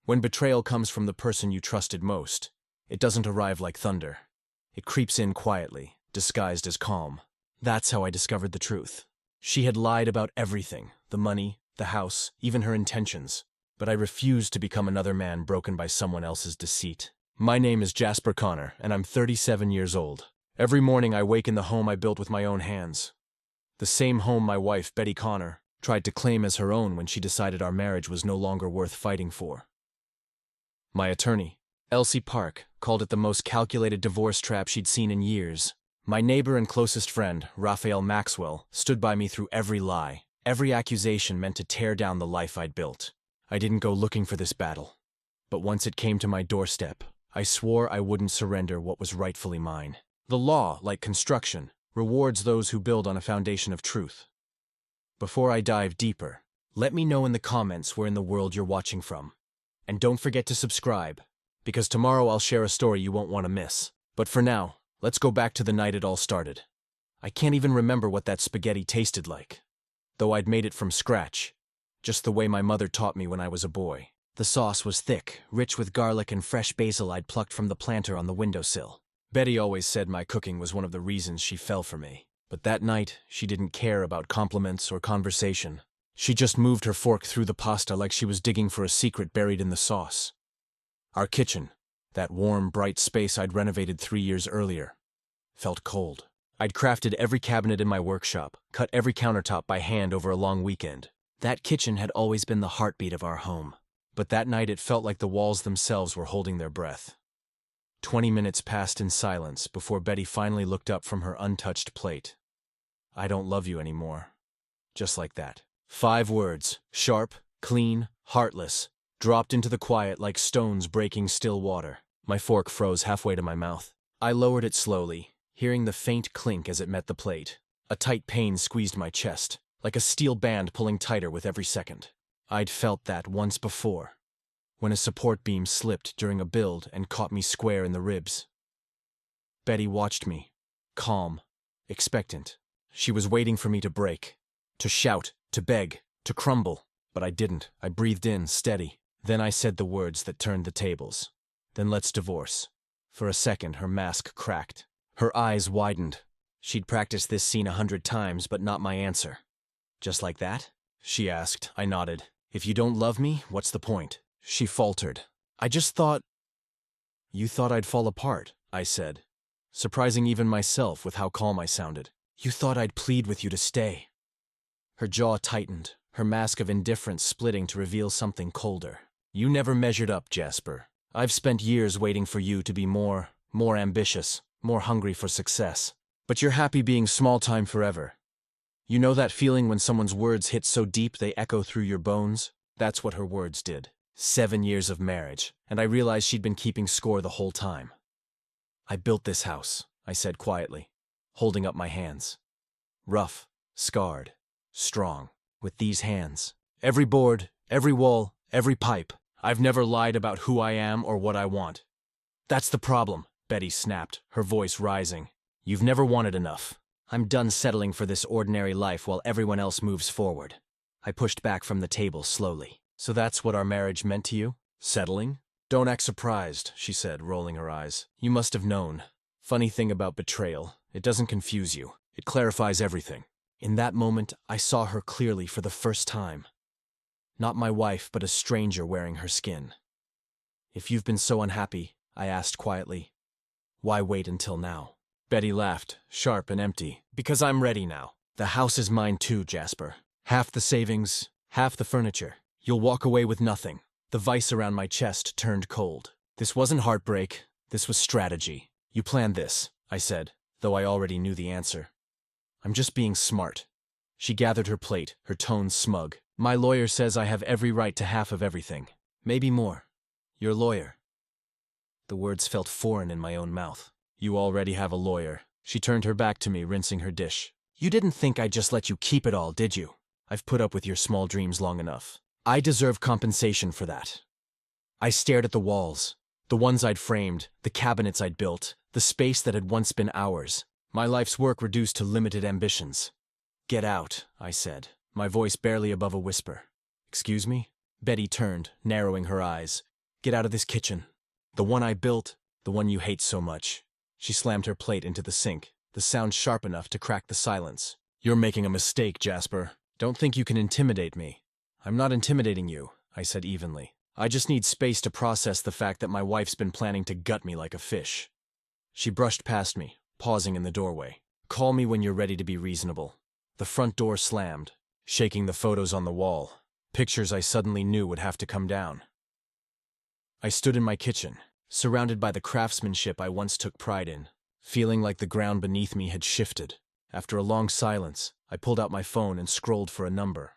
When betrayal comes from the person you trusted most, it doesn't arrive like thunder. It creeps in quietly, disguised as calm. That's how I discovered the truth. She had lied about everything, the money, the house, even her intentions. But I refused to become another man broken by someone else's deceit. My name is Jasper Connor, and I'm 37 years old. Every morning I wake in the home I built with my own hands. The same home my wife, Betty Connor, tried to claim as her own when she decided our marriage was no longer worth fighting for. My attorney, Elsie Park, called it the most calculated divorce trap she'd seen in years. My neighbor and closest friend, Raphael Maxwell, stood by me through every lie. Every accusation meant to tear down the life I'd built. I didn't go looking for this battle. But once it came to my doorstep, I swore I wouldn't surrender what was rightfully mine. The law, like construction, rewards those who build on a foundation of truth. Before I dive deeper, let me know in the comments where in the world you're watching from. And don't forget to subscribe, because tomorrow I'll share a story you won't want to miss. But for now, let's go back to the night it all started. I can't even remember what that spaghetti tasted like, though I'd made it from scratch, just the way my mother taught me when I was a boy. The sauce was thick, rich with garlic and fresh basil I'd plucked from the planter on the windowsill. Betty always said my cooking was one of the reasons she fell for me. But that night, she didn't care about compliments or conversation. She just moved her fork through the pasta like she was digging for a secret buried in the sauce. Our kitchen, that warm, bright space I'd renovated 3 years earlier, felt cold. I'd crafted every cabinet in my workshop, cut every countertop by hand over a long weekend. That kitchen had always been the heartbeat of our home. But that night it felt like the walls themselves were holding their breath. 20 minutes passed in silence before Betty finally looked up from her untouched plate. "I don't love you anymore." Just like that. 5 words, sharp, clean, heartless, dropped into the quiet like stones breaking still water. My fork froze halfway to my mouth. I lowered it slowly, hearing the faint clink as it met the plate. A tight pain squeezed my chest, like a steel band pulling tighter with every second. I'd felt that once before, when a support beam slipped during a build and caught me square in the ribs. Betty watched me, calm, expectant. She was waiting for me to break, to shout, to beg, to crumble. But I didn't. I breathed in, steady. Then I said the words that turned the tables. "Then let's divorce." For a second, her mask cracked. Her eyes widened. She'd practiced this scene 100 times, but not my answer. "Just like that?" she asked. I nodded. "If you don't love me, what's the point?" She faltered. "I just thought—" "You thought I'd fall apart," I said, surprising even myself with how calm I sounded. "You thought I'd plead with you to stay." Her jaw tightened, her mask of indifference splitting to reveal something colder. "You never measured up, Jasper. I've spent years waiting for you to be more ambitious, more hungry for success. But you're happy being small-time forever. You know that feeling when someone's words hit so deep they echo through your bones? That's what her words did. 7 years of marriage, and I realized she'd been keeping score the whole time. "I built this house," I said quietly, holding up my hands. Rough, scarred, strong. With these hands. Every board, every wall, every pipe. I've never lied about who I am or what I want. "That's the problem," Betty snapped, her voice rising. "You've never wanted enough. I'm done settling for this ordinary life while everyone else moves forward." I pushed back from the table slowly. "So that's what our marriage meant to you? Settling?" "Don't act surprised," she said, rolling her eyes. "You must have known. Funny thing about betrayal, it doesn't confuse you. It clarifies everything." In that moment, I saw her clearly for the first time. Not my wife, but a stranger wearing her skin. "If you've been so unhappy," I asked quietly, "why wait until now?" Betty laughed, sharp and empty. "Because I'm ready now. The house is mine too, Jasper. Half the savings, half the furniture. You'll walk away with nothing." The vice around my chest turned cold. This wasn't heartbreak. This was strategy. "You planned this," I said, though I already knew the answer. "I'm just being smart." She gathered her plate, her tone smug. "My lawyer says I have every right to half of everything. Maybe more. Your lawyer." The words felt foreign in my own mouth. "You already have a lawyer." She turned her back to me, rinsing her dish. "You didn't think I'd just let you keep it all, did you? I've put up with your small dreams long enough. I deserve compensation for that." I stared at the walls, the ones I'd framed, the cabinets I'd built, the space that had once been ours. My life's work reduced to limited ambitions. "Get out," I said, my voice barely above a whisper. "Excuse me?" Betty turned, narrowing her eyes. Get out of this kitchen. The one I built, the one you hate so much. She slammed her plate into the sink, the sound sharp enough to crack the silence. You're making a mistake, Jasper. Don't think you can intimidate me. I'm not intimidating you, I said evenly. I just need space to process the fact that my wife's been planning to gut me like a fish. She brushed past me, pausing in the doorway. Call me when you're ready to be reasonable. The front door slammed, shaking the photos on the wall. Pictures I suddenly knew would have to come down. I stood in my kitchen, surrounded by the craftsmanship I once took pride in, feeling like the ground beneath me had shifted. After a long silence, I pulled out my phone and scrolled for a number.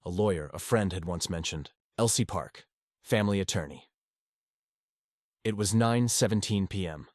A lawyer a friend had once mentioned. Elsie Park, family attorney. It was 9:17 p.m.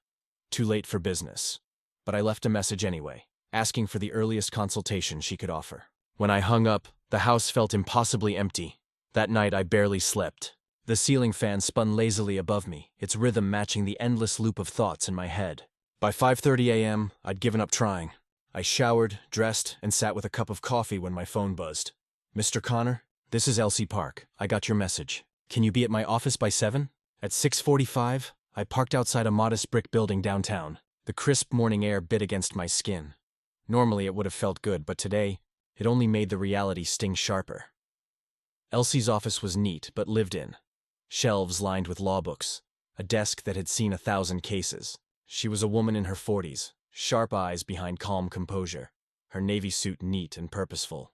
Too late for business, but I left a message anyway, asking for the earliest consultation she could offer. When I hung up, the house felt impossibly empty. That night I barely slept. The ceiling fan spun lazily above me, its rhythm matching the endless loop of thoughts in my head. By 5:30 a.m., I'd given up trying. I showered, dressed, and sat with a cup of coffee when my phone buzzed. Mr. Connor, this is Elsie Park. I got your message. Can you be at my office by 7? At 6:45, I parked outside a modest brick building downtown. The crisp morning air bit against my skin. Normally it would have felt good, but today, it only made the reality sting sharper. Elsie's office was neat, but lived in. Shelves lined with law books, a desk that had seen 1,000 cases. She was a woman in her 40s, sharp eyes behind calm composure, her navy suit neat and purposeful.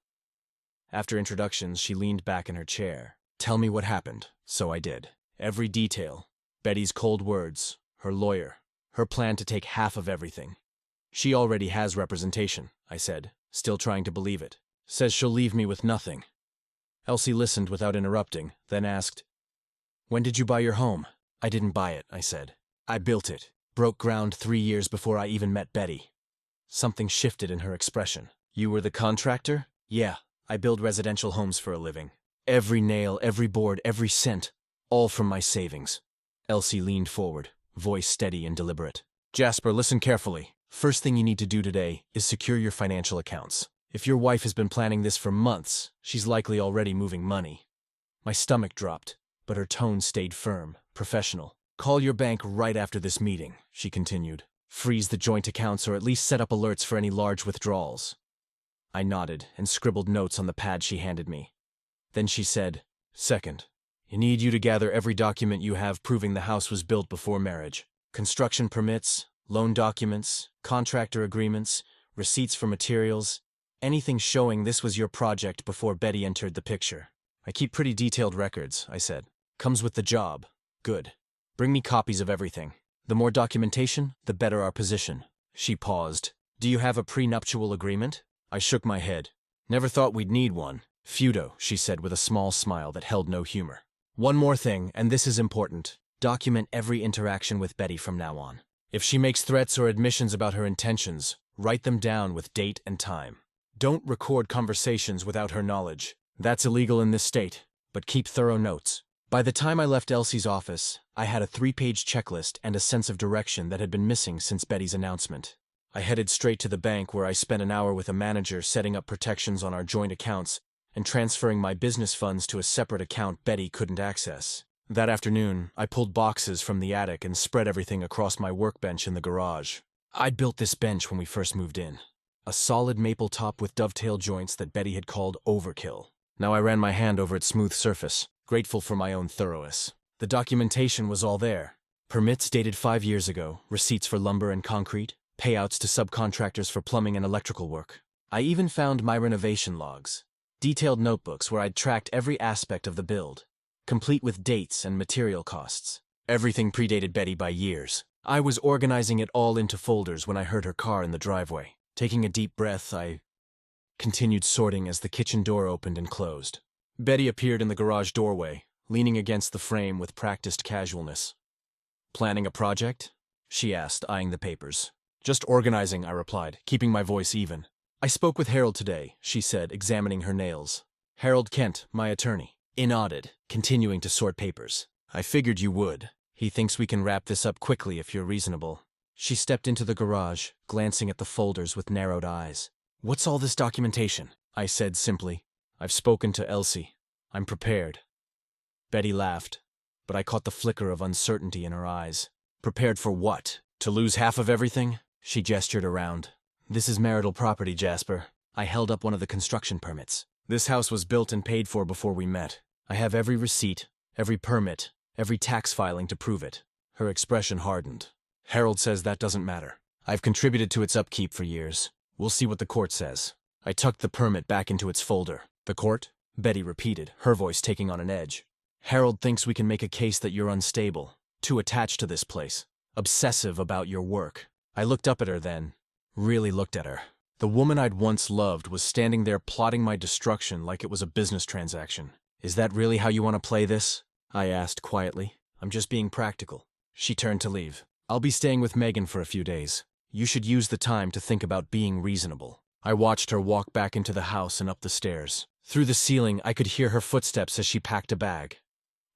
After introductions, she leaned back in her chair. Tell me what happened. So I did. Every detail. Betty's cold words, her lawyer, her plan to take half of everything. She already has representation, I said, still trying to believe it. Says she'll leave me with nothing. Elsie listened without interrupting, then asked, When did you buy your home? I didn't buy it, I said. I built it. Broke ground 3 years before I even met Betty. Something shifted in her expression. You were the contractor? Yeah, I build residential homes for a living. Every nail, every board, every cent, all from my savings. Elsie leaned forward, voice steady and deliberate. Jasper, listen carefully. First thing you need to do today is secure your financial accounts. If your wife has been planning this for months, she's likely already moving money. My stomach dropped, but her tone stayed firm, professional. Call your bank right after this meeting, she continued. Freeze the joint accounts or at least set up alerts for any large withdrawals. I nodded and scribbled notes on the pad she handed me. Then she said, Second, I need you to gather every document you have proving the house was built before marriage. Construction permits, loan documents, contractor agreements, receipts for materials, anything showing this was your project before Betty entered the picture. I keep pretty detailed records, I said. Comes with the job. Good. Bring me copies of everything. The more documentation, the better our position. She paused. Do you have a prenuptial agreement? I shook my head. Never thought we'd need one. Feudo, she said with a small smile that held no humor. One more thing, and this is important. Document every interaction with Betty from now on. If she makes threats or admissions about her intentions, write them down with date and time. Don't record conversations without her knowledge. That's illegal in this state, but keep thorough notes. By the time I left Elsie's office, I had a 3-page checklist and a sense of direction that had been missing since Betty's announcement. I headed straight to the bank where I spent an hour with a manager setting up protections on our joint accounts and transferring my business funds to a separate account Betty couldn't access. That afternoon, I pulled boxes from the attic and spread everything across my workbench in the garage. I'd built this bench when we first moved in. A solid maple top with dovetail joints that Betty had called overkill. Now I ran my hand over its smooth surface, grateful for my own thoroughness. The documentation was all there. Permits dated 5 years ago, receipts for lumber and concrete, payouts to subcontractors for plumbing and electrical work. I even found my renovation logs, detailed notebooks where I'd tracked every aspect of the build, complete with dates and material costs. Everything predated Betty by years. I was organizing it all into folders when I heard her car in the driveway. Taking a deep breath, I continued sorting as the kitchen door opened and closed. Betty appeared in the garage doorway, leaning against the frame with practiced casualness. Planning a project? She asked, eyeing the papers. Just organizing, I replied, keeping my voice even. I spoke with Harold today, she said, examining her nails. Harold Kent, my attorney. I nodded, continuing to sort papers. I figured you would. He thinks we can wrap this up quickly if you're reasonable. She stepped into the garage, glancing at the folders with narrowed eyes. What's all this documentation? I said simply. I've spoken to Elsie. I'm prepared. Betty laughed. but I caught the flicker of uncertainty in her eyes. Prepared for what? To lose half of everything? She gestured around. This is marital property, Jasper. I held up one of the construction permits. This house was built and paid for before we met. I have every receipt, every permit, every tax filing to prove it. Her expression hardened. Harold says that doesn't matter. I've contributed to its upkeep for years. We'll see what the court says. I tucked the permit back into its folder. The court? Betty repeated, her voice taking on an edge. Harold thinks we can make a case that you're unstable, too attached to this place, obsessive about your work. I looked up at her then, really looked at her. The woman I'd once loved was standing there plotting my destruction like it was a business transaction. Is that really how you want to play this? I asked quietly. I'm just being practical. She turned to leave. I'll be staying with Megan for a few days. You should use the time to think about being reasonable. I watched her walk back into the house and up the stairs. Through the ceiling, I could hear her footsteps as she packed a bag.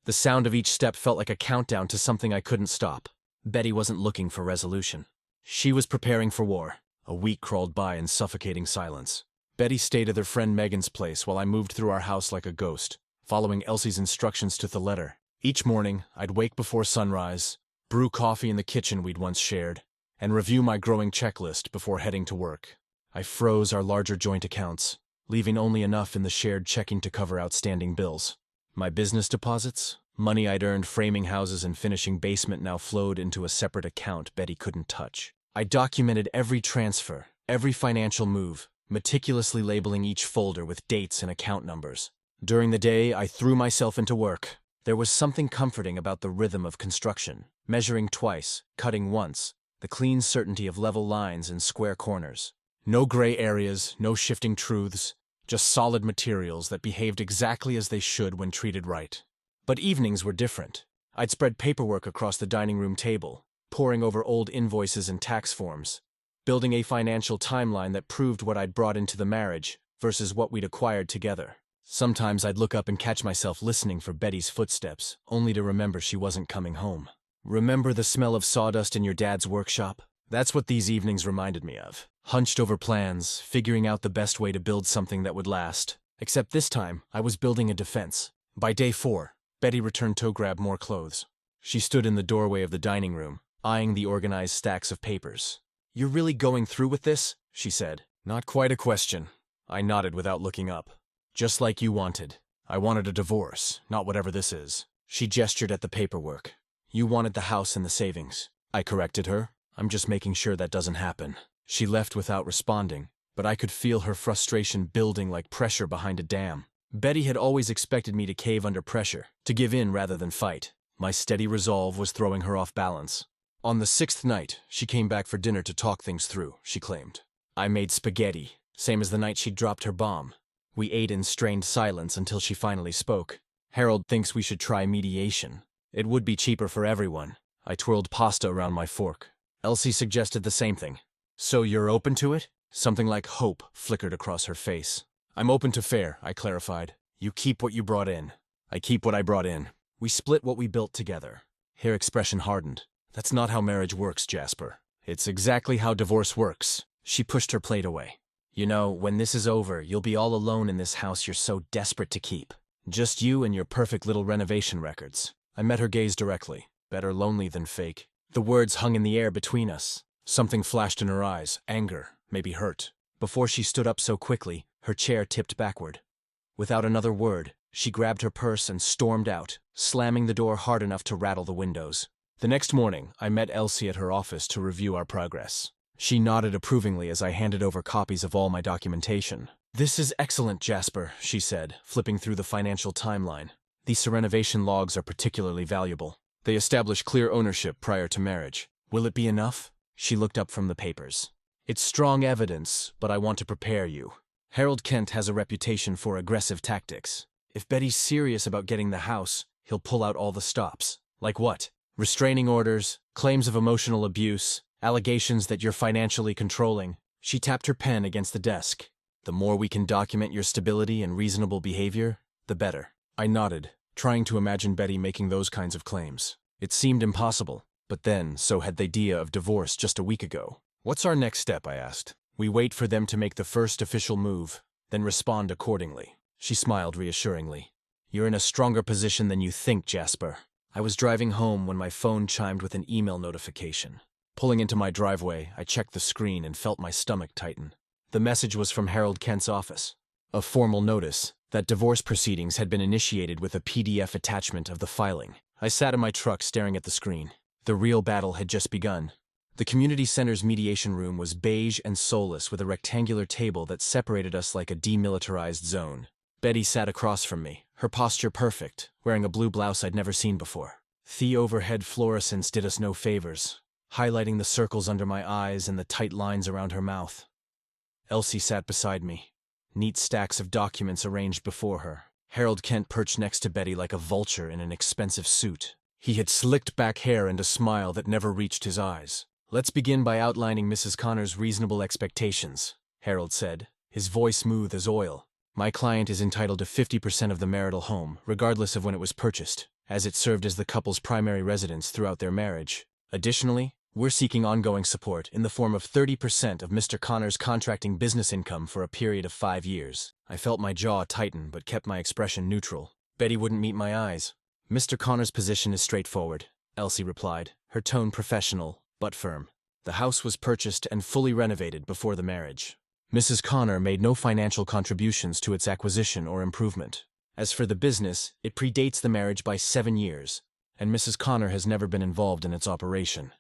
The sound of each step felt like a countdown to something I couldn't stop. Betty wasn't looking for resolution. She was preparing for war. A week crawled by in suffocating silence. Betty stayed at her friend Megan's place while I moved through our house like a ghost, following Elsie's instructions to the letter. Each morning, I'd wake before sunrise, brew coffee in the kitchen we'd once shared, and review my growing checklist before heading to work. I froze our larger joint accounts, leaving only enough in the shared checking to cover outstanding bills. My business deposits, money I'd earned framing houses and finishing basement, now flowed into a separate account Betty couldn't touch. I documented every transfer, every financial move, meticulously labeling each folder with dates and account numbers. During the day, I threw myself into work. There was something comforting about the rhythm of construction, measuring twice, cutting once, the clean certainty of level lines and square corners. No gray areas, no shifting truths, just solid materials that behaved exactly as they should when treated right. But evenings were different. I'd spread paperwork across the dining room table, poring over old invoices and tax forms, building a financial timeline that proved what I'd brought into the marriage versus what we'd acquired together. Sometimes I'd look up and catch myself listening for Betty's footsteps, only to remember she wasn't coming home. Remember the smell of sawdust in your dad's workshop? That's what these evenings reminded me of. Hunched over plans, figuring out the best way to build something that would last. Except this time, I was building a defense. By day 4, Betty returned to grab more clothes. She stood in the doorway of the dining room, eyeing the organized stacks of papers. You're really going through with this? She said. Not quite a question. I nodded without looking up. Just like you wanted. I wanted a divorce, not whatever this is. She gestured at the paperwork. You wanted the house and the savings. I corrected her. I'm just making sure that doesn't happen. She left without responding, but I could feel her frustration building like pressure behind a dam. Betty had always expected me to cave under pressure, to give in rather than fight. My steady resolve was throwing her off balance. On the 6th night, she came back for dinner to talk things through, she claimed. I made spaghetti, same as the night she'd dropped her bomb. We ate in strained silence until she finally spoke. Harold thinks we should try mediation. It would be cheaper for everyone. I twirled pasta around my fork. Elsie suggested the same thing. So you're open to it? Something like hope flickered across her face. I'm open to fair, I clarified. You keep what you brought in. I keep what I brought in. We split what we built together. Her expression hardened. That's not how marriage works, Jasper. It's exactly how divorce works. She pushed her plate away. You know, when this is over, you'll be all alone in this house you're so desperate to keep. Just you and your perfect little renovation records. I met her gaze directly. Better lonely than fake. The words hung in the air between us. Something flashed in her eyes, anger, maybe hurt. Before she stood up so quickly, her chair tipped backward. Without another word, she grabbed her purse and stormed out, slamming the door hard enough to rattle the windows. The next morning, I met Elsie at her office to review our progress. She nodded approvingly as I handed over copies of all my documentation. This is excellent, Jasper, she said, flipping through the financial timeline. These renovation logs are particularly valuable. They establish clear ownership prior to marriage. Will it be enough? She looked up from the papers. It's strong evidence, but I want to prepare you. Harold Kent has a reputation for aggressive tactics. If Betty's serious about getting the house, he'll pull out all the stops. Like what? Restraining orders, claims of emotional abuse, allegations that you're financially controlling. She tapped her pen against the desk. The more we can document your stability and reasonable behavior, the better. I nodded, trying to imagine Betty making those kinds of claims. It seemed impossible, but then so had the idea of divorce just a week ago. What's our next step, I asked. We wait for them to make the first official move, then respond accordingly. She smiled reassuringly. You're in a stronger position than you think, Jasper. I was driving home when my phone chimed with an email notification. Pulling into my driveway, I checked the screen and felt my stomach tighten. The message was from Harold Kent's office. A formal notice that divorce proceedings had been initiated with a PDF attachment of the filing. I sat in my truck staring at the screen. The real battle had just begun. The community center's mediation room was beige and soulless with a rectangular table that separated us like a demilitarized zone. Betty sat across from me, her posture perfect, wearing a blue blouse I'd never seen before. The overhead fluorescence did us no favors, highlighting the circles under my eyes and the tight lines around her mouth. Elsie sat beside me, neat stacks of documents arranged before her. Harold Kent perched next to Betty like a vulture in an expensive suit. He had slicked back hair and a smile that never reached his eyes. "Let's begin by outlining Mrs. Connor's reasonable expectations," Harold said, his voice smooth as oil. "My client is entitled to 50% of the marital home, regardless of when it was purchased, as it served as the couple's primary residence throughout their marriage. Additionally, we're seeking ongoing support in the form of 30% of Mr. Connor's contracting business income for a period of 5 years. I felt my jaw tighten but kept my expression neutral. Betty wouldn't meet my eyes. "Mr. Connor's position is straightforward," Elsie replied, her tone professional but firm. "The house was purchased and fully renovated before the marriage. Mrs. Connor made no financial contributions to its acquisition or improvement. As for the business, it predates the marriage by 7 years, and Mrs. Connor has never been involved in its operation."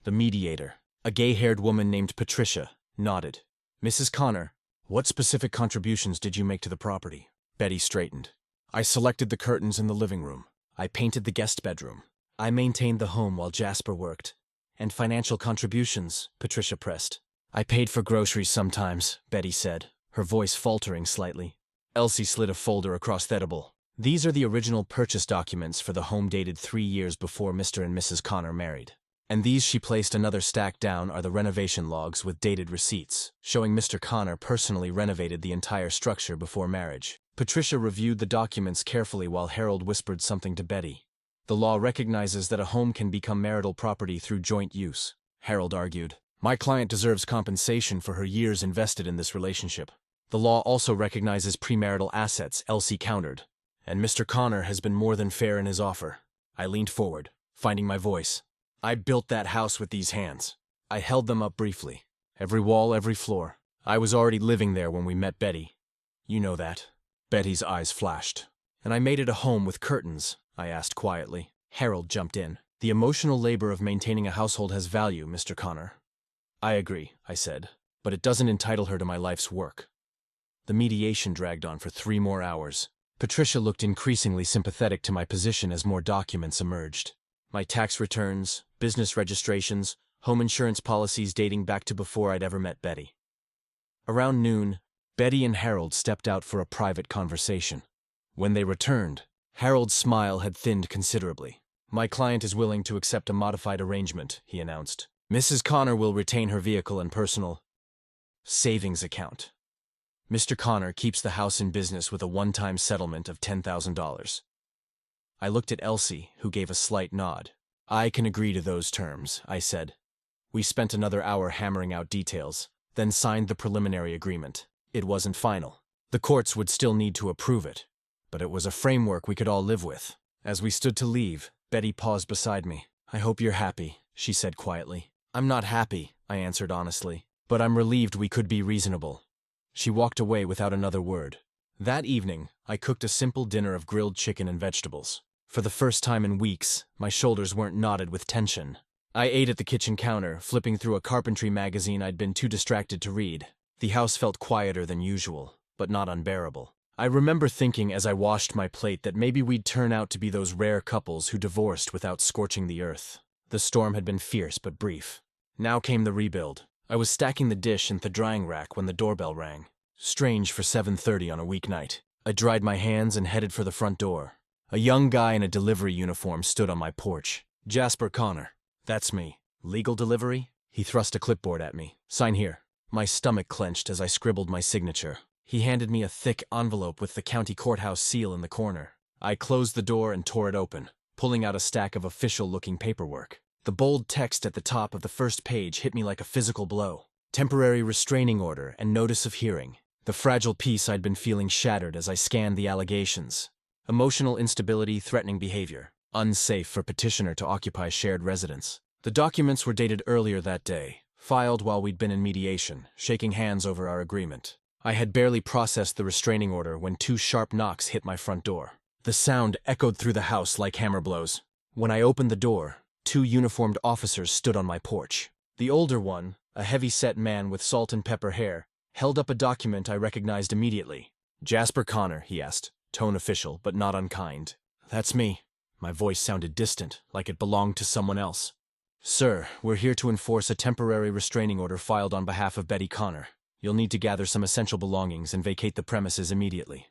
The mediator, a gay-haired woman named Patricia, nodded. "Mrs. Connor, what specific contributions did you make to the property?" Betty straightened. "I selected the curtains in the living room. I painted the guest bedroom. I maintained the home while Jasper worked. And financial contributions," Patricia pressed. "I paid for groceries sometimes," Betty said, her voice faltering slightly. Elsie slid a folder across the table. "These are the original purchase documents for the home dated 3 years before Mr. and Mrs. Connor married. And these," she placed another stack down, "are the renovation logs with dated receipts, showing Mr. Connor personally renovated the entire structure before marriage." Patricia reviewed the documents carefully while Harold whispered something to Betty. "The law recognizes that a home can become marital property through joint use," Harold argued. "My client deserves compensation for her years invested in this relationship." "The law also recognizes premarital assets," Elsie countered, "and Mr. Connor has been more than fair in his offer." I leaned forward, finding my voice. "I built that house with these hands." I held them up briefly. Every wall, every floor. I was already living there when we met Betty. "You know that." Betty's eyes flashed. "And I made it a home with curtains?" I asked quietly. Harold jumped in. "The emotional labor of maintaining a household has value, Mr. Connor." "I agree," I said, "but it doesn't entitle her to my life's work." The mediation dragged on for 3 more hours. Patricia looked increasingly sympathetic to my position as more documents emerged. My tax returns, business registrations, home insurance policies dating back to before I'd ever met Betty. Around noon, Betty and Harold stepped out for a private conversation. When they returned, Harold's smile had thinned considerably. "My client is willing to accept a modified arrangement," he announced. "Mrs. Connor will retain her vehicle and personal savings account. Mr. Connor keeps the house in business with a one-time settlement of $10,000. I looked at Elsie, who gave a slight nod. "I can agree to those terms," I said. We spent another hour hammering out details, then signed the preliminary agreement. It wasn't final. The courts would still need to approve it, but it was a framework we could all live with. As we stood to leave, Betty paused beside me. "I hope you're happy," she said quietly. "I'm not happy," I answered honestly, "but I'm relieved we could be reasonable." She walked away without another word. That evening, I cooked a simple dinner of grilled chicken and vegetables. For the first time in weeks, my shoulders weren't knotted with tension. I ate at the kitchen counter, flipping through a carpentry magazine I'd been too distracted to read. The house felt quieter than usual, but not unbearable. I remember thinking as I washed my plate that maybe we'd turn out to be those rare couples who divorced without scorching the earth. The storm had been fierce but brief. Now came the rebuild. I was stacking the dish in the drying rack when the doorbell rang. Strange for 7:30 on a weeknight. I dried my hands and headed for the front door. A young guy in a delivery uniform stood on my porch. "Jasper Connor." "That's me." "Legal delivery?" He thrust a clipboard at me. "Sign here." My stomach clenched as I scribbled my signature. He handed me a thick envelope with the county courthouse seal in the corner. I closed the door and tore it open, pulling out a stack of official-looking paperwork. The bold text at the top of the first page hit me like a physical blow. Temporary restraining order and notice of hearing. The fragile peace I'd been feeling shattered as I scanned the allegations. Emotional instability, threatening behavior. Unsafe for petitioner to occupy shared residence. The documents were dated earlier that day, filed while we'd been in mediation, shaking hands over our agreement. I had barely processed the restraining order when 2 sharp knocks hit my front door. The sound echoed through the house like hammer blows. When I opened the door, 2 uniformed officers stood on my porch. The older one, a heavy-set man with salt and pepper hair, held up a document I recognized immediately. "Jasper Connor," he asked, tone official but not unkind. "That's me." My voice sounded distant, like it belonged to someone else. "Sir, we're here to enforce a temporary restraining order filed on behalf of Betty Connor. You'll need to gather some essential belongings and vacate the premises immediately."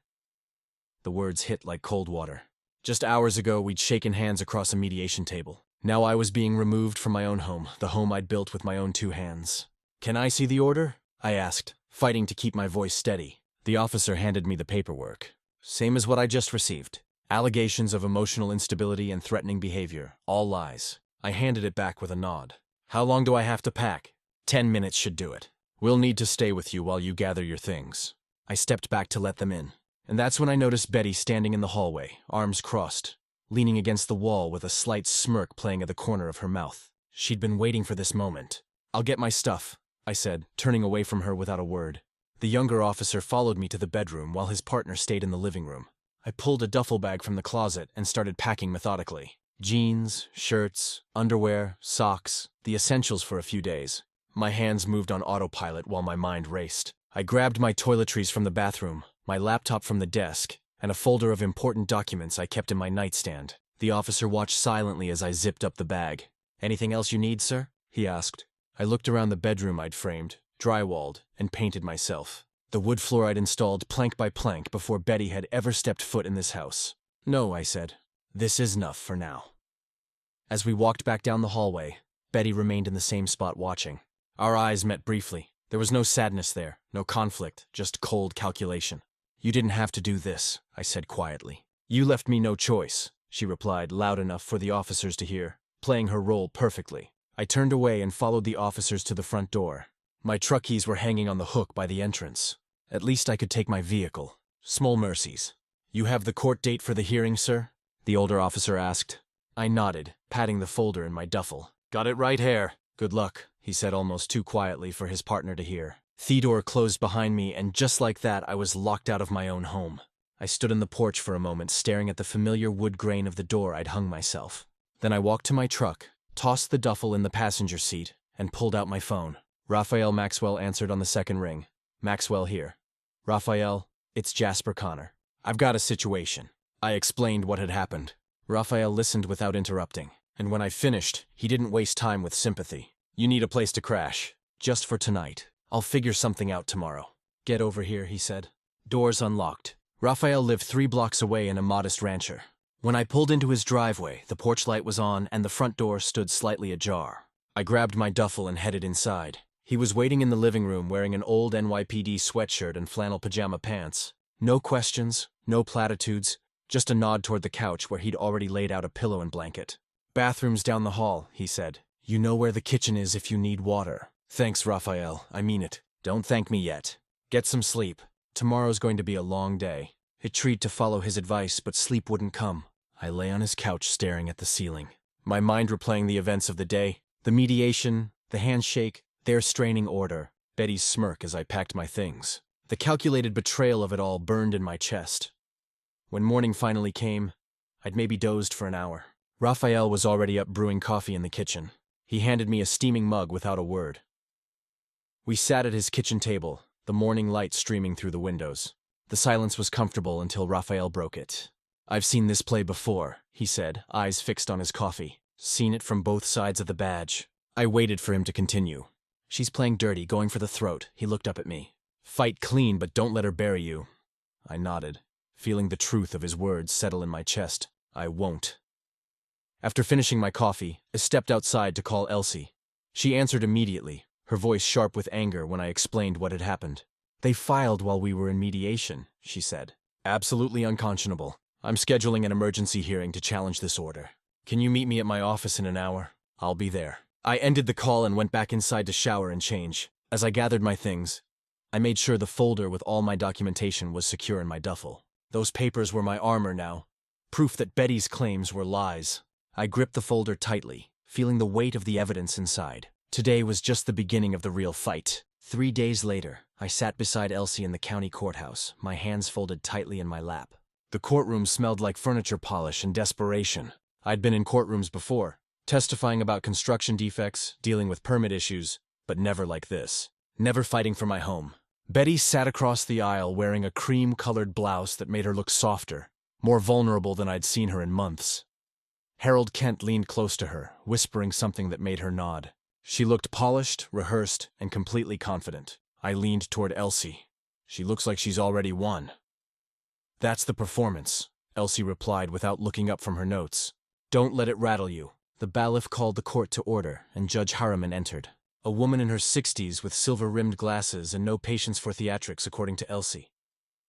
The words hit like cold water. Just hours ago, we'd shaken hands across a mediation table. Now I was being removed from my own home, the home I'd built with my own 2 hands. "Can I see the order?" I asked, fighting to keep my voice steady. The officer handed me the paperwork. Same as what I just received. Allegations of emotional instability and threatening behavior, all lies. I handed it back with a nod. "How long do I have to pack?" 10 minutes should do it. "We'll need to stay with you while you gather your things." I stepped back to let them in. And that's when I noticed Betty standing in the hallway, arms crossed, leaning against the wall with a slight smirk playing at the corner of her mouth. She'd been waiting for this moment. "I'll get my stuff," I said, turning away from her without a word. The younger officer followed me to the bedroom while his partner stayed in the living room. I pulled a duffel bag from the closet and started packing methodically. Jeans, shirts, underwear, socks, the essentials for a few days. My hands moved on autopilot while my mind raced. I grabbed my toiletries from the bathroom, my laptop from the desk, and a folder of important documents I kept in my nightstand. The officer watched silently as I zipped up the bag. "Anything else you need, sir?" he asked. I looked around the bedroom I'd framed, drywalled, and painted myself. The wood floor I'd installed plank by plank before Betty had ever stepped foot in this house. "No," I said. "This is enough for now." As we walked back down the hallway, Betty remained in the same spot watching. Our eyes met briefly. There was no sadness there, no conflict, just cold calculation. "You didn't have to do this," I said quietly. "You left me no choice," she replied, loud enough for the officers to hear, playing her role perfectly. I turned away and followed the officers to the front door. My truck keys were hanging on the hook by the entrance. At least I could take my vehicle. Small mercies. "You have the court date for the hearing, sir?" the older officer asked. I nodded, patting the folder in my duffel. "Got it right here. Good luck," he said almost too quietly for his partner to hear. The door closed behind me, and just like that, I was locked out of my own home. I stood on the porch for a moment, staring at the familiar wood grain of the door I'd hung myself. Then I walked to my truck, tossed the duffel in the passenger seat, and pulled out my phone. Raphael Maxwell answered on the second ring. "Maxwell here." "Raphael, it's Jasper Connor. I've got a situation." I explained what had happened. Raphael listened without interrupting, and when I finished, he didn't waste time with sympathy. "You need a place to crash. Just for tonight. I'll figure something out tomorrow." "Get over here," he said. Doors unlocked. Raphael lived 3 blocks away in a modest rancher. When I pulled into his driveway, the porch light was on and the front door stood slightly ajar. I grabbed my duffel and headed inside. He was waiting in the living room wearing an old NYPD sweatshirt and flannel pajama pants. No questions, no platitudes, just a nod toward the couch where he'd already laid out a pillow and blanket. "Bathroom's down the hall," he said. "You know where the kitchen is if you need water." "Thanks, Raphael. I mean it. Don't thank me yet. Get some sleep. Tomorrow's going to be a long day." It treated to follow his advice, but sleep wouldn't come. I lay on his couch staring at the ceiling, my mind replaying the events of the day, the mediation, the handshake, their straining order, Betty's smirk as I packed my things. The calculated betrayal of it all burned in my chest. When morning finally came, I'd maybe dozed for an hour. Raphael was already up brewing coffee in the kitchen. He handed me a steaming mug without a word. We sat at his kitchen table, the morning light streaming through the windows. The silence was comfortable until Raphael broke it. "I've seen this play before," he said, eyes fixed on his coffee. "Seen it from both sides of the badge." I waited for him to continue. "She's playing dirty, going for the throat." He looked up at me. "Fight clean, but don't let her bury you." I nodded, feeling the truth of his words settle in my chest. "I won't." After finishing my coffee, I stepped outside to call Elsie. She answered immediately, her voice sharp with anger when I explained what had happened. "They filed while we were in mediation," she said. "Absolutely unconscionable. I'm scheduling an emergency hearing to challenge this order. Can you meet me at my office in an hour? I'll be there." I ended the call and went back inside to shower and change. As I gathered my things, I made sure the folder with all my documentation was secure in my duffel. Those papers were my armor now, proof that Betty's claims were lies. I gripped the folder tightly, feeling the weight of the evidence inside. Today was just the beginning of the real fight. 3 days later, I sat beside Elsie in the county courthouse, my hands folded tightly in my lap. The courtroom smelled like furniture polish and desperation. I'd been in courtrooms before, testifying about construction defects, dealing with permit issues, but never like this. Never fighting for my home. Betty sat across the aisle wearing a cream-colored blouse that made her look softer, more vulnerable than I'd seen her in months. Harold Kent leaned close to her, whispering something that made her nod. She looked polished, rehearsed, and completely confident. I leaned toward Elsie. She looks like she's already won. That's the performance, Elsie replied without looking up from her notes. Don't let it rattle you. The bailiff called the court to order, and Judge Harriman entered. A woman in her 60s with silver-rimmed glasses and no patience for theatrics, according to Elsie.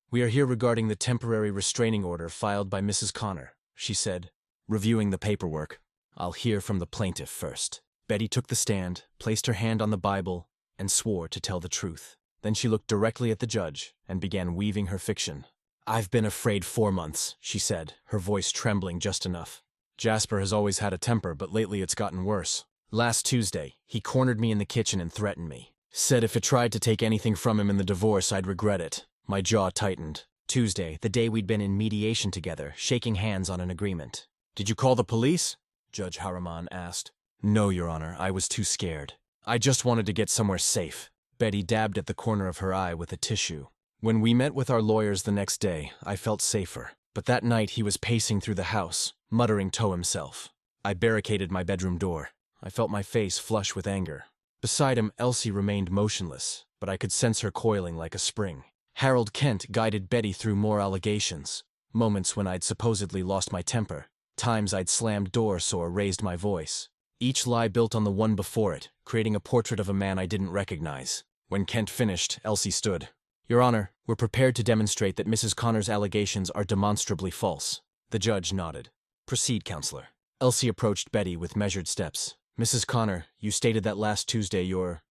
We are here regarding the temporary restraining order filed by Mrs. Connor, she said, reviewing the paperwork. I'll hear from the plaintiff first. Betty took the stand, placed her hand on the Bible, and swore to tell the truth. Then she looked directly at the judge and began weaving her fiction. I've been afraid 4 months, she said, her voice trembling just enough. Jasper has always had a temper, but lately it's gotten worse. Last Tuesday, he cornered me in the kitchen and threatened me. Said if it tried to take anything from him in the divorce, I'd regret it. My jaw tightened. Tuesday, the day we'd been in mediation together, shaking hands on an agreement. Did you call the police? Judge Harriman asked. No, Your Honor, I was too scared. I just wanted to get somewhere safe. Betty dabbed at the corner of her eye with a tissue. When we met with our lawyers the next day, I felt safer. But that night he was pacing through the house, muttering to himself. I barricaded my bedroom door. I felt my face flush with anger. Beside him, Elsie remained motionless, but I could sense her coiling like a spring. Harold Kent guided Betty through more allegations. Moments when I'd supposedly lost my temper. Times I'd slammed doors or raised my voice. Each lie built on the one before it, creating a portrait of a man I didn't recognize. When Kent finished, Elsie stood. Your Honor, we're prepared to demonstrate that Mrs. Connor's allegations are demonstrably false. The judge nodded. Proceed, Counselor. Elsie approached Betty with measured steps. Mrs. Connor, you stated that last Tuesday your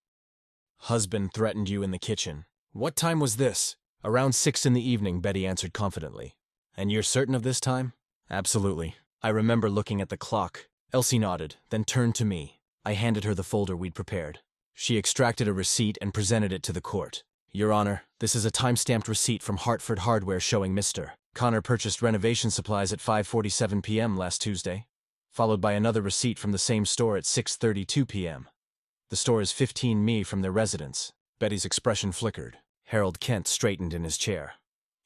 husband threatened you in the kitchen. What time was this? Around 6 in the evening, Betty answered confidently. And you're certain of this time? Absolutely. I remember looking at the clock. Elsie nodded, then turned to me. I handed her the folder we'd prepared. She extracted a receipt and presented it to the court. Your Honor, this is a time-stamped receipt from Hartford Hardware showing Mr. Connor purchased renovation supplies at 5:47 p.m. last Tuesday, followed by another receipt from the same store at 6:32 p.m. The store is 15 mi from their residence. Betty's expression flickered. Harold Kent straightened in his chair.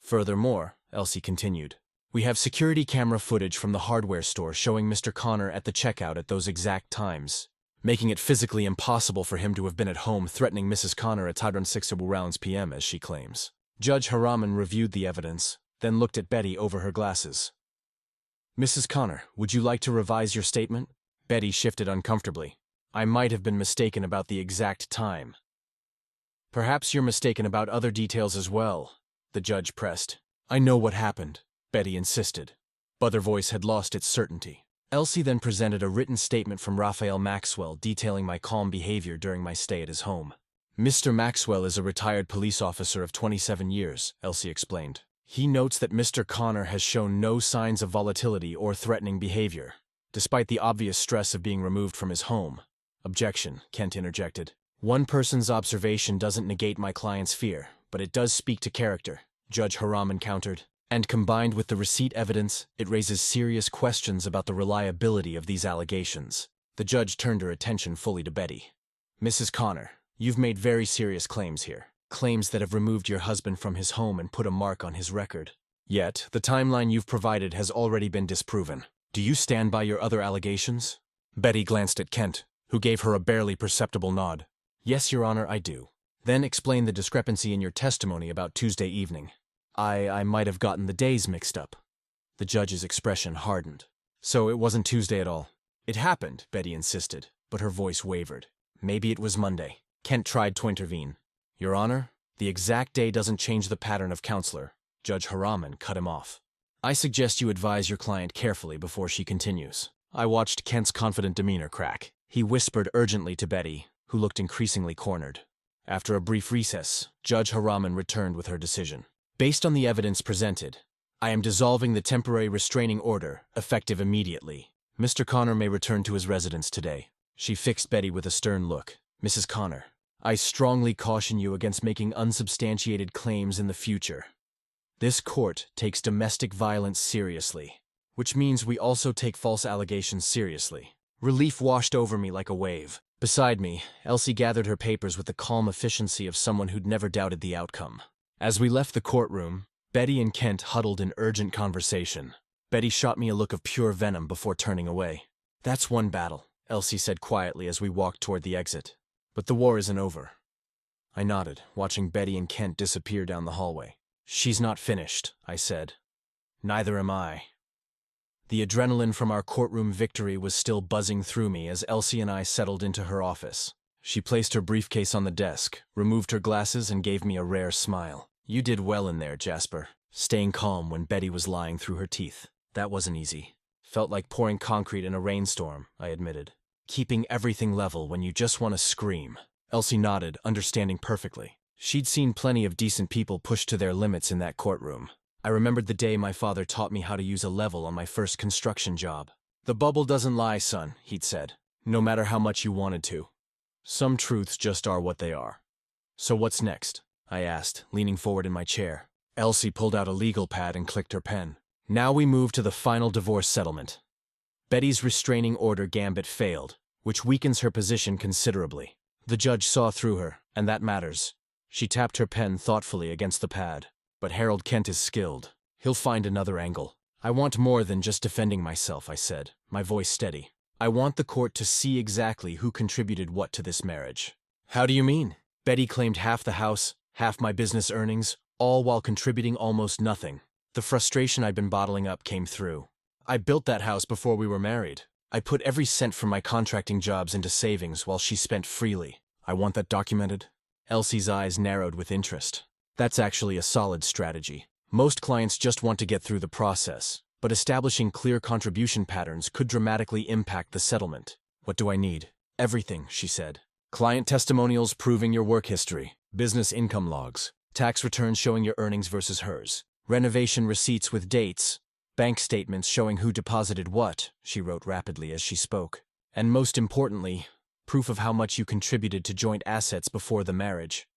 Furthermore, Elsie continued, we have security camera footage from the hardware store showing Mr. Connor at the checkout at those exact times, making it physically impossible for him to have been at home threatening Mrs. Connor at around 6 p.m., as she claims. Judge Harriman reviewed the evidence, then looked at Betty over her glasses. Mrs. Connor, would you like to revise your statement? Betty shifted uncomfortably. I might have been mistaken about the exact time. Perhaps you're mistaken about other details as well, the judge pressed. I know what happened, Betty insisted. But her voice had lost its certainty. Elsie then presented a written statement from Raphael Maxwell detailing my calm behavior during my stay at his home. Mr. Maxwell is a retired police officer of 27 years, Elsie explained. He notes that Mr. Connor has shown no signs of volatility or threatening behavior, despite the obvious stress of being removed from his home. Objection, Kent interjected. One person's observation doesn't negate my client's fear, but it does speak to character, Judge Harriman countered. And combined with the receipt evidence, it raises serious questions about the reliability of these allegations. The judge turned her attention fully to Betty. Mrs. Connor, you've made very serious claims here. Claims that have removed your husband from his home and put a mark on his record. Yet, the timeline you've provided has already been disproven. Do you stand by your other allegations? Betty glanced at Kent, who gave her a barely perceptible nod. Yes, Your Honor, I do. Then explain the discrepancy in your testimony about Tuesday evening. I might have gotten the days mixed up. The judge's expression hardened. So it wasn't Tuesday at all. It happened, Betty insisted, but her voice wavered. Maybe it was Monday. Kent tried to intervene. Your Honor, the exact day doesn't change the pattern of counselor. Judge Harriman cut him off. I suggest you advise your client carefully before she continues. I watched Kent's confident demeanor crack. He whispered urgently to Betty, who looked increasingly cornered. After a brief recess, Judge Harriman returned with her decision. Based on the evidence presented, I am dissolving the temporary restraining order, effective immediately. Mr. Connor may return to his residence today. She fixed Betty with a stern look. Mrs. Connor, I strongly caution you against making unsubstantiated claims in the future. This court takes domestic violence seriously, which means we also take false allegations seriously. Relief washed over me like a wave. Beside me, Elsie gathered her papers with the calm efficiency of someone who'd never doubted the outcome. As we left the courtroom, Betty and Kent huddled in urgent conversation. Betty shot me a look of pure venom before turning away. That's one battle, Elsie said quietly as we walked toward the exit. But the war isn't over. I nodded, watching Betty and Kent disappear down the hallway. She's not finished, I said. Neither am I. The adrenaline from our courtroom victory was still buzzing through me as Elsie and I settled into her office. She placed her briefcase on the desk, removed her glasses, and gave me a rare smile. You did well in there, Jasper. Staying calm when Betty was lying through her teeth. That wasn't easy. Felt like pouring concrete in a rainstorm, I admitted. Keeping everything level when you just want to scream. Elsie nodded, understanding perfectly. She'd seen plenty of decent people pushed to their limits in that courtroom. I remembered the day my father taught me how to use a level on my first construction job. The bubble doesn't lie, son, he'd said. No matter how much you wanted to. Some truths just are what they are. So what's next? I asked, leaning forward in my chair. Elsie pulled out a legal pad and clicked her pen. Now we move to the final divorce settlement. Betty's restraining order gambit failed, which weakens her position considerably. The judge saw through her, and that matters. She tapped her pen thoughtfully against the pad. But Harold Kent is skilled. He'll find another angle. I want more than just defending myself, I said, my voice steady. I want the court to see exactly who contributed what to this marriage. How do you mean? Betty claimed half the house, half my business earnings, all while contributing almost nothing. The frustration I'd been bottling up came through. I built that house before we were married. I put every cent from my contracting jobs into savings while she spent freely. I want that documented. Elsie's eyes narrowed with interest. That's actually a solid strategy. Most clients just want to get through the process, but establishing clear contribution patterns could dramatically impact the settlement. What do I need? Everything, she said. Client testimonials proving your work history, business income logs, tax returns showing your earnings versus hers, renovation receipts with dates, bank statements showing who deposited what, she wrote rapidly as she spoke. And most importantly, proof of how much you contributed to joint assets before the marriage.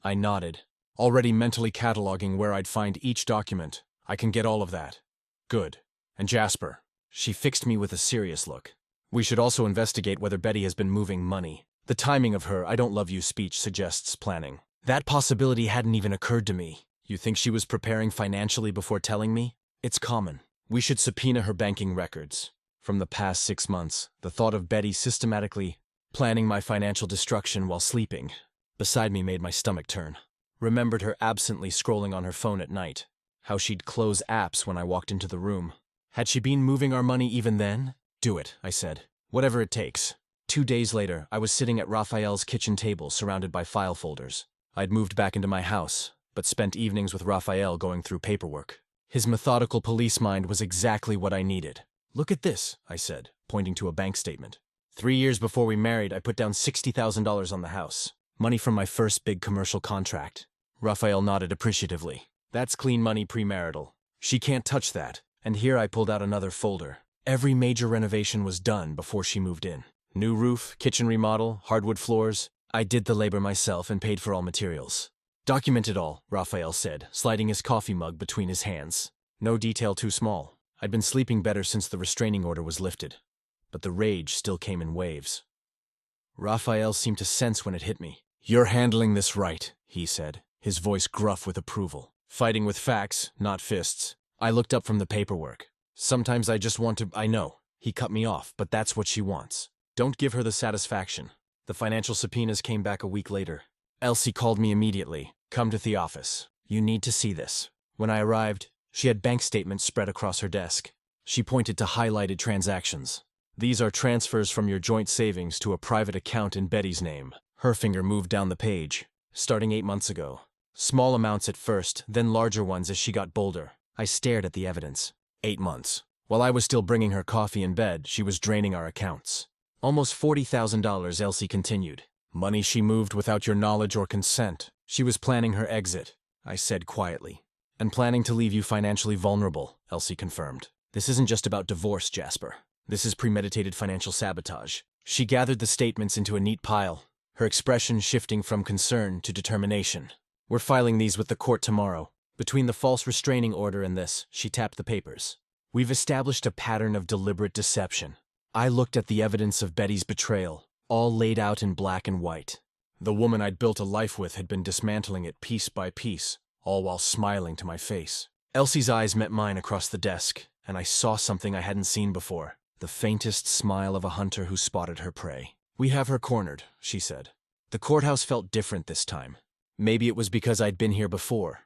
I nodded, already mentally cataloging where I'd find each document. I can get all of that. Good. And Jasper. She fixed me with a serious look. We should also investigate whether Betty has been moving money. The timing of her "I don't love you" speech suggests planning. That possibility hadn't even occurred to me. You think she was preparing financially before telling me? It's common. We should subpoena her banking records. From the past 6 months, the thought of Betty systematically planning my financial destruction while sleeping beside me made my stomach turn. Remembered her absently scrolling on her phone at night. How she'd close apps when I walked into the room. Had she been moving our money even then? Do it, I said. Whatever it takes. 2 days later, I was sitting at Raphael's kitchen table surrounded by file folders. I'd moved back into my house, but spent evenings with Raphael going through paperwork. His methodical police mind was exactly what I needed. Look at this, I said, pointing to a bank statement. 3 years before we married, I put down $60,000 on the house. Money from my first big commercial contract. Raphael nodded appreciatively. That's clean money premarital. She can't touch that. And here I pulled out another folder. Every major renovation was done before she moved in. New roof, kitchen remodel, hardwood floors. I did the labor myself and paid for all materials. Document it all, Raphael said, sliding his coffee mug between his hands. No detail too small. I'd been sleeping better since the restraining order was lifted. But the rage still came in waves. Raphael seemed to sense when it hit me. You're handling this right, he said, his voice gruff with approval. Fighting with facts, not fists. I looked up from the paperwork. Sometimes I just want to... I know. He cut me off, but that's what she wants. Don't give her the satisfaction. The financial subpoenas came back a week later. Elsie called me immediately. Come to the office. You need to see this. When I arrived, she had bank statements spread across her desk. She pointed to highlighted transactions. These are transfers from your joint savings to a private account in Betty's name. Her finger moved down the page. Starting 8 months ago. Small amounts at first, then larger ones as she got bolder. I stared at the evidence. 8 months. While I was still bringing her coffee in bed, she was draining our accounts. Almost $40,000, Elsie continued. Money she moved without your knowledge or consent. She was planning her exit, I said quietly. And planning to leave you financially vulnerable, Elsie confirmed. This isn't just about divorce, Jasper. This is premeditated financial sabotage. She gathered the statements into a neat pile, her expression shifting from concern to determination. We're filing these with the court tomorrow. Between the false restraining order and this, she tapped the papers. We've established a pattern of deliberate deception. I looked at the evidence of Betty's betrayal, all laid out in black and white. The woman I'd built a life with had been dismantling it piece by piece, all while smiling to my face. Elsie's eyes met mine across the desk, and I saw something I hadn't seen before, the faintest smile of a hunter who spotted her prey. We have her cornered, she said. The courthouse felt different this time. Maybe it was because I'd been here before,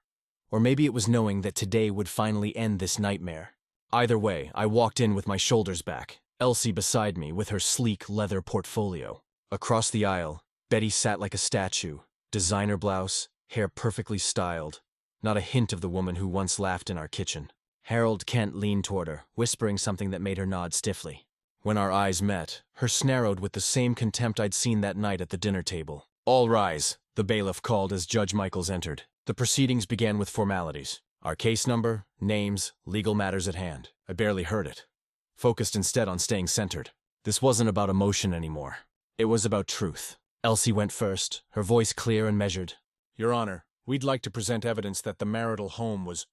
or maybe it was knowing that today would finally end this nightmare. Either way, I walked in with my shoulders back, Elsie beside me with her sleek leather portfolio. Across the aisle, Betty sat like a statue, designer blouse, hair perfectly styled, not a hint of the woman who once laughed in our kitchen. Harold Kent leaned toward her, whispering something that made her nod stiffly. When our eyes met, hers narrowed with the same contempt I'd seen that night at the dinner table. All rise, the bailiff called as Judge Michaels entered. The proceedings began with formalities. Our case number, names, legal matters at hand. I barely heard it. Focused instead on staying centered. This wasn't about emotion anymore. It was about truth. Elsie went first, her voice clear and measured. Your Honor, we'd like to present evidence that the marital home was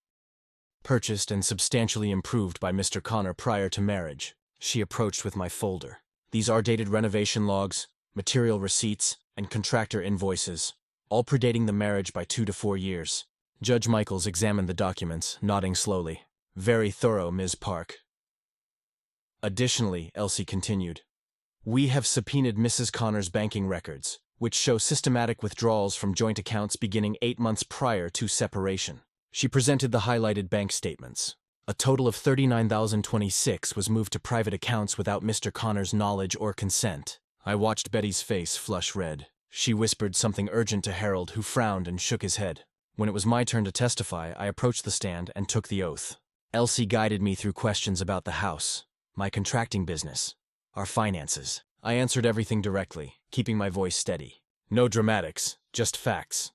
purchased and substantially improved by Mr. Connor prior to marriage. She approached with my folder. These are dated renovation logs, material receipts, and contractor invoices, all predating the marriage by 2 to 4 years. Judge Michaels examined the documents, nodding slowly. Very thorough, Ms. Park. Additionally, Elsie continued, we have subpoenaed Mrs. Connor's banking records, which show systematic withdrawals from joint accounts beginning 8 months prior to separation. She presented the highlighted bank statements. A total of $39,026 was moved to private accounts without Mr. Connor's knowledge or consent. I watched Betty's face flush red. She whispered something urgent to Harold, who frowned and shook his head. When it was my turn to testify, I approached the stand and took the oath. Elsie guided me through questions about the house, my contracting business, our finances. I answered everything directly, keeping my voice steady. No dramatics, just facts.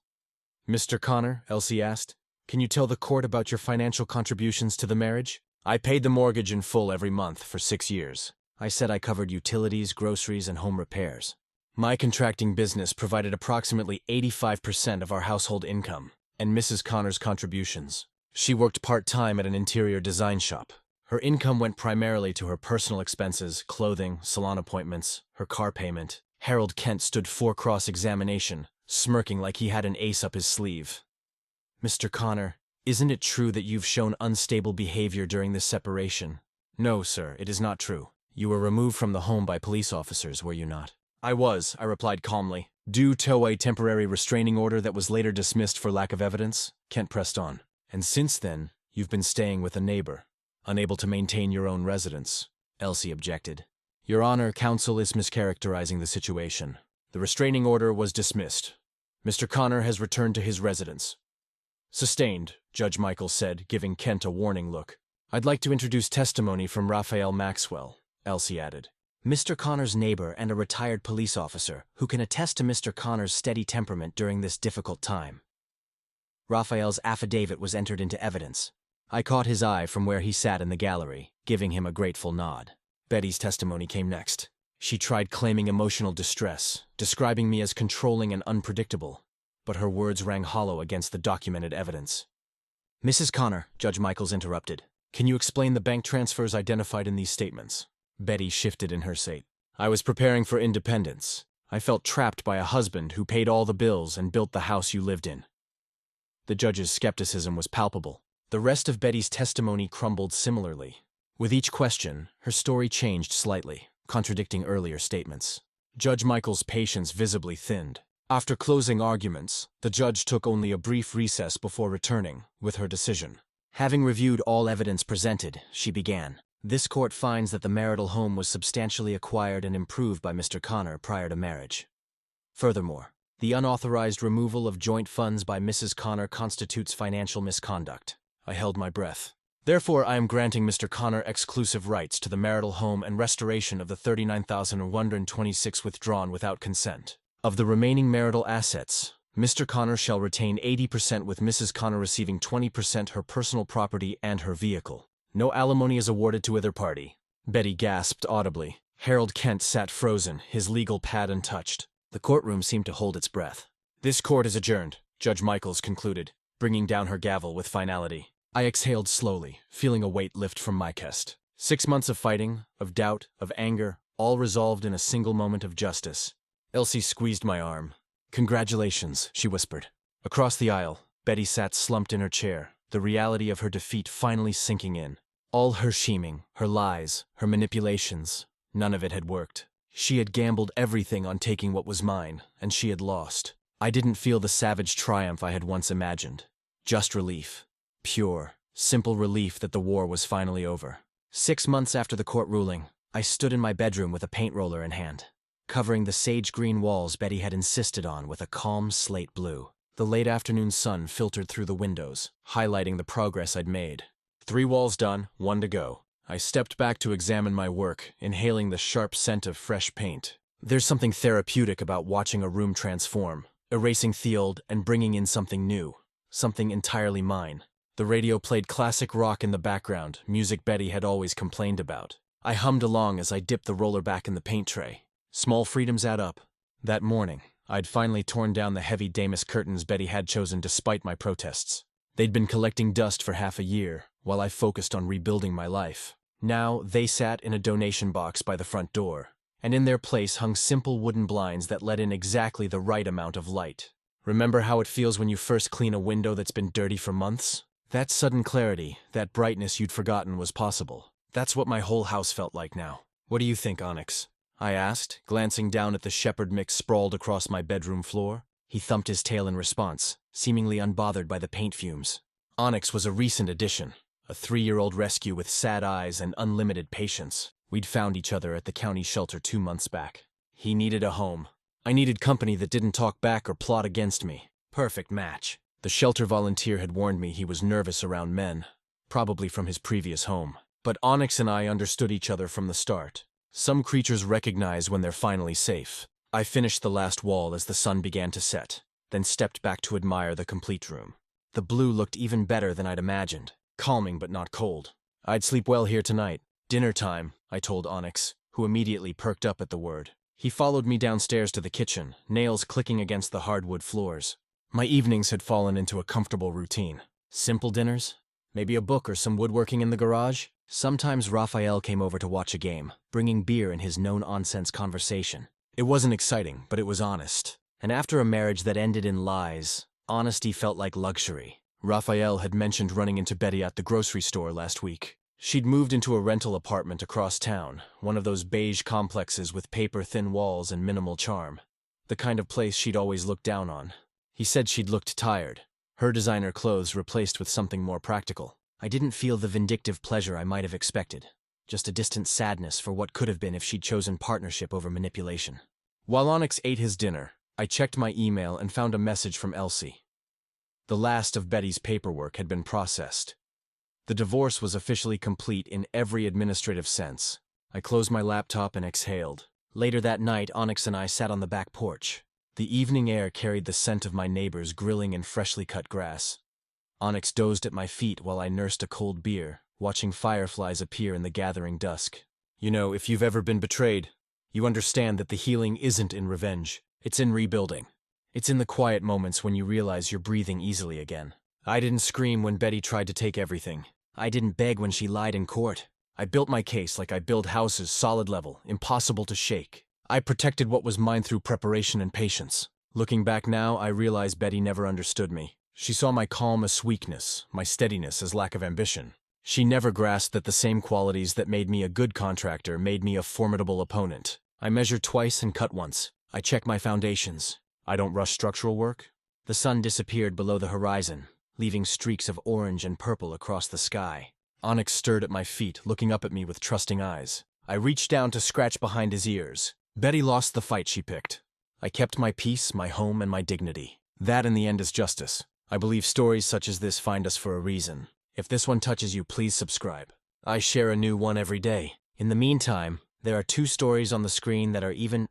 Mr. Connor, Elsie asked, can you tell the court about your financial contributions to the marriage? I paid the mortgage in full every month for 6 years. I said I covered utilities, groceries, and home repairs. My contracting business provided approximately 85% of our household income, and Mrs. Connor's contributions. She worked part-time at an interior design shop. Her income went primarily to her personal expenses, clothing, salon appointments, her car payment. Harold Kent stood for cross-examination, smirking like he had an ace up his sleeve. Mr. Connor, isn't it true that you've shown unstable behavior during this separation? No, sir, it is not true. You were removed from the home by police officers, were you not? I was, I replied calmly. Due to a temporary restraining order that was later dismissed for lack of evidence, Kent pressed on. And since then, you've been staying with a neighbor, unable to maintain your own residence, Elsie objected. Your Honor, counsel is mischaracterizing the situation. The restraining order was dismissed. Mr. Connor has returned to his residence. Sustained, Judge Michaels said, giving Kent a warning look. I'd like to introduce testimony from Raphael Maxwell, Elsie added. Mr. Connor's neighbor and a retired police officer who can attest to Mr. Connor's steady temperament during this difficult time. Raphael's affidavit was entered into evidence. I caught his eye from where he sat in the gallery, giving him a grateful nod. Betty's testimony came next. She tried claiming emotional distress, describing me as controlling and unpredictable, but her words rang hollow against the documented evidence. Mrs. Connor, Judge Michaels interrupted. Can you explain the bank transfers identified in these statements? Betty shifted in her seat. I was preparing for independence. I felt trapped by a husband who paid all the bills and built the house you lived in. The judge's skepticism was palpable. The rest of Betty's testimony crumbled similarly. With each question, her story changed slightly, contradicting earlier statements. Judge Michaels' patience visibly thinned. After closing arguments, the judge took only a brief recess before returning with her decision. Having reviewed all evidence presented, she began. This court finds that the marital home was substantially acquired and improved by Mr. Connor prior to marriage. Furthermore, the unauthorized removal of joint funds by Mrs. Connor constitutes financial misconduct. I held my breath. Therefore, I am granting Mr. Connor exclusive rights to the marital home and restoration of the $39,126 withdrawn without consent. Of the remaining marital assets, Mr. Connor shall retain 80% with Mrs. Connor receiving 20% her personal property and her vehicle. No alimony is awarded to either party. Betty gasped audibly. Harold Kent sat frozen, his legal pad untouched. The courtroom seemed to hold its breath. This court is adjourned, Judge Michaels concluded, bringing down her gavel with finality. I exhaled slowly, feeling a weight lift from my chest. 6 months of fighting, of doubt, of anger, all resolved in a single moment of justice. Elsie squeezed my arm. "Congratulations," she whispered. Across the aisle, Betty sat slumped in her chair, the reality of her defeat finally sinking in. All her scheming, her lies, her manipulations, none of it had worked. She had gambled everything on taking what was mine, and she had lost. I didn't feel the savage triumph I had once imagined. Just relief. Pure, simple relief that the war was finally over. 6 months after the court ruling, I stood in my bedroom with a paint roller in hand, covering the sage green walls Betty had insisted on with a calm slate blue. The late afternoon sun filtered through the windows, highlighting the progress I'd made. 3 walls done, 1 to go. I stepped back to examine my work, inhaling the sharp scent of fresh paint. There's something therapeutic about watching a room transform, erasing the old and bringing in something new, something entirely mine. The radio played classic rock in the background, music Betty had always complained about. I hummed along as I dipped the roller back in the paint tray. Small freedoms add up. That morning, I'd finally torn down the heavy damask curtains Betty had chosen despite my protests. They'd been collecting dust for half a year, while I focused on rebuilding my life. Now, they sat in a donation box by the front door, and in their place hung simple wooden blinds that let in exactly the right amount of light. Remember how it feels when you first clean a window that's been dirty for months? That sudden clarity, that brightness you'd forgotten was possible. That's what my whole house felt like now. What do you think, Onyx? I asked, glancing down at the shepherd mix sprawled across my bedroom floor. He thumped his tail in response, seemingly unbothered by the paint fumes. Onyx was a recent addition, a 3-year-old rescue with sad eyes and unlimited patience. We'd found each other at the county shelter 2 months back. He needed a home. I needed company that didn't talk back or plot against me. Perfect match. The shelter volunteer had warned me he was nervous around men, probably from his previous home. But Onyx and I understood each other from the start. Some creatures recognize when they're finally safe. I finished the last wall as the sun began to set, then stepped back to admire the complete room. The blue looked even better than I'd imagined, calming but not cold. I'd sleep well here tonight. Dinner time, I told Onyx, who immediately perked up at the word. He followed me downstairs to the kitchen, nails clicking against the hardwood floors. My evenings had fallen into a comfortable routine. Simple dinners, maybe a book or some woodworking in the garage. Sometimes Raphael came over to watch a game, bringing beer in his no-nonsense conversation. It wasn't exciting, but it was honest. And after a marriage that ended in lies, honesty felt like luxury. Raphael had mentioned running into Betty at the grocery store last week. She'd moved into a rental apartment across town, one of those beige complexes with paper-thin walls and minimal charm. The kind of place she'd always looked down on. He said she'd looked tired, her designer clothes replaced with something more practical. I didn't feel the vindictive pleasure I might have expected, just a distant sadness for what could have been if she'd chosen partnership over manipulation. While Onyx ate his dinner, I checked my email and found a message from Elsie. The last of Betty's paperwork had been processed. The divorce was officially complete in every administrative sense. I closed my laptop and exhaled. Later that night, Onyx and I sat on the back porch. The evening air carried the scent of my neighbors grilling and freshly cut grass. Onyx dozed at my feet while I nursed a cold beer, watching fireflies appear in the gathering dusk. You know, if you've ever been betrayed, you understand that the healing isn't in revenge. It's in rebuilding. It's in the quiet moments when you realize you're breathing easily again. I didn't scream when Betty tried to take everything. I didn't beg when she lied in court. I built my case like I build houses, solid level, impossible to shake. I protected what was mine through preparation and patience. Looking back now, I realize Betty never understood me. She saw my calm as weakness, my steadiness as lack of ambition. She never grasped that the same qualities that made me a good contractor made me a formidable opponent. I measure twice and cut once. I check my foundations. I don't rush structural work. The sun disappeared below the horizon, leaving streaks of orange and purple across the sky. Onyx stirred at my feet, looking up at me with trusting eyes. I reached down to scratch behind his ears. Betty lost the fight she picked. I kept my peace, my home, and my dignity. That in the end is justice. I believe stories such as this find us for a reason. If this one touches you, please subscribe. I share a new one every day. In the meantime, there are 2 stories on the screen that are even